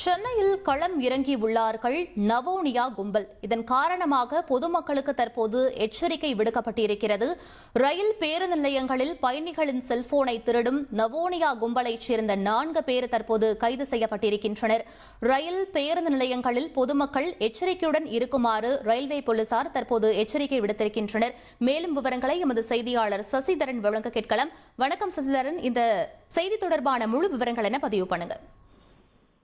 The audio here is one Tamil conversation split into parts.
சென்னையில் களம் இறங்கியுள்ளார்கள் நவோனியா கும்பல். இதன் காரணமாக பொதுமக்களுக்கு தற்போது எச்சரிக்கை விடுக்கப்பட்டிருக்கிறது. ரயில் பேருந்து நிலையங்களில் பயணிகளின் செல்போனை திருடும் நவோனியா கும்பலைச் சேர்ந்த 4 பேர் தற்போது கைது செய்யப்பட்டிருக்கின்றனர். ரயில் பேருந்து நிலையங்களில் பொதுமக்கள் எச்சரிக்கையுடன் இருக்குமாறு ரயில்வே போலீசார் தற்போது எச்சரிக்கை விடுத்திருக்கின்றனர். மேலும் விவரங்களை எமது செய்தியாளர் சசிதரன் வழங்க கேட்கலாம். வணக்கம் சசிதரன், இந்த செய்தி தொடர்பான முழு விவரங்கள் என பதிவு பண்ணுங்க.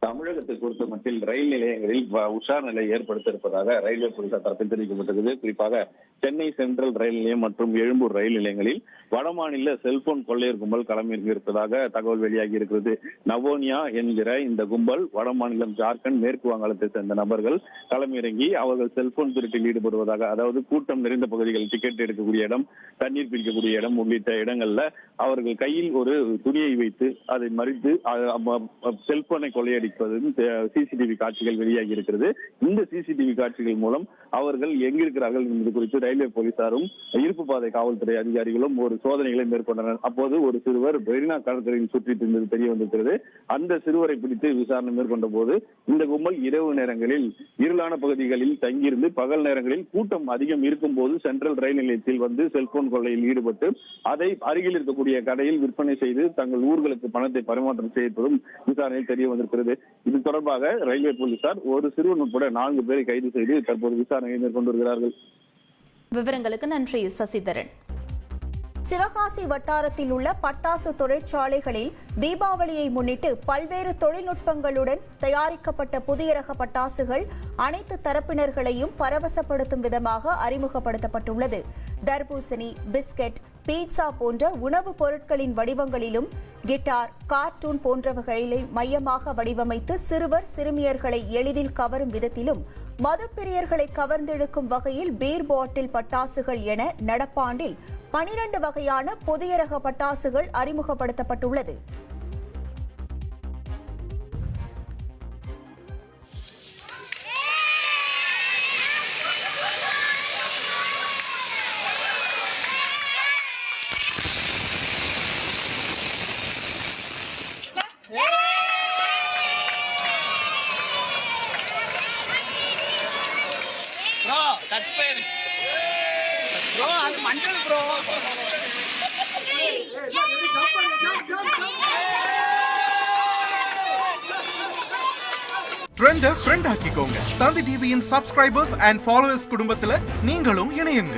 தமிழகத்தை பொறுத்த மட்டில் ரயில் நிலையங்களில் உஷார் நிலை ஏற்படுத்தியிருப்பதாக ரயில்வே போலீசார் தரப்பில் தெரிவிக்கப்பட்டது. குறிப்பாக சென்னை சென்ட்ரல் ரயில் நிலையம் மற்றும் எழும்பூர் ரயில் நிலையங்களில் வடமாநில செல்போன் கொள்ளையர் கும்பல் களமிறங்கியிருப்பதாக தகவல் வெளியாகி இருக்கிறது. நவோனியா என்கிற இந்த கும்பல் வடமாநிலம் ஜார்க்கண்ட், மேற்கு வங்காளத்தை சேர்ந்த நபர்கள் களமிறங்கி அவர்கள் செல்போன் திருட்டில் ஈடுபடுவதாக, அதாவது கூட்டம் நிறைந்த பகுதிகள், டிக்கெட் எடுக்கக்கூடிய இடம், தண்ணீர் பிடிக்கக்கூடிய இடம் உள்ளிட்ட இடங்கள்ல அவர்கள் கையில் ஒரு துணியை வைத்து அதை மறித்து செல்போனை கொள்ளையடி சிசிடிவி காட்சிகள் வெளியாகி இருக்கிறது. இந்த சிசிடிவி காட்சிகள் மூலம் அவர்கள் எங்கிருக்கிறார்கள் என்பது குறித்து ரயில்வே போலீசாரும் இருப்பு பாதை காவல்துறை அதிகாரிகளும் ஒரு சோதனைகளை மேற்கொண்டனர். அப்போது ஒரு சிறுவர் மெரினா கடற்கரையில் சுற்றித் இருந்தது தெரிய வந்திருக்கிறது. அந்த சிறுவரை பிடித்து விசாரணை மேற்கொண்ட போது இந்த கும்பல் இரவு நேரங்களில் இருளான பகுதிகளில் தங்கியிருந்து பகல் நேரங்களில் கூட்டம் அதிகம் இருக்கும் போது சென்ட்ரல் ரயில் நிலையத்தில் வந்து செல்போன் கொள்ளையில் ஈடுபட்டு அதை அருகில் இருக்கக்கூடிய கடையில் விற்பனை செய்து தங்கள் ஊர்களுக்கு பணத்தை பரிமாற்றம் செய்வதும் விசாரணையில் தெரிய வந்திருக்கிறது. இது தொடர்பாக ரயில்வே போலீசார் ஒரு சிறுவன் உட்பட 4 பேரை கைது செய்து தற்போது விசாரணையை மேற்கொண்டு வருகிறார்கள். விவரங்களுக்கு நன்றி சசிதரன். சிவகாசி வட்டாரத்தில் உள்ள பட்டாசு தொழிற்சாலைகளில் தீபாவளியை முன்னிட்டு பல்வேறு தொழில்நுட்பங்களுடன் தயாரிக்கப்பட்ட புதிய ரக பட்டாசுகள் அனைத்து தரப்பினர்களையும் பரவசப்படுத்தும் விதமாக அறிமுகப்படுத்தப்பட்டுள்ளது. தர்பூசணி, பிஸ்கட், பீட்சா போன்ற உணவுப் பொருட்களின் வடிவங்களிலும் கிட்டார், கார்ட்டூன் போன்றவைகளை மையமாக வடிவமைத்து சிறுவர் சிறுமியர்களை எளிதில் கவரும் விதத்திலும் மதுப்பிரியர்களை கவர்ந்தெடுக்கும் வகையில் பீர் பாட்டில் பட்டாசுகள் என நடப்பாண்டில் 12 வகையான புதிய ரக பட்டாசுகள் அறிமுகப்படுத்தப்பட்டுள்ளது. Bro, that's fair. Bro, அது மண்டல் bro. ட்ரெண்ட ஃப்ரெண்ட் ஆக்கிக்கோங்க. தந்தி டிவியின் சப்ஸ்கிரைபர்ஸ் அண்ட் ஃபாலோவர்ஸ் குடும்பத்துல நீங்களும் இணையுங்க.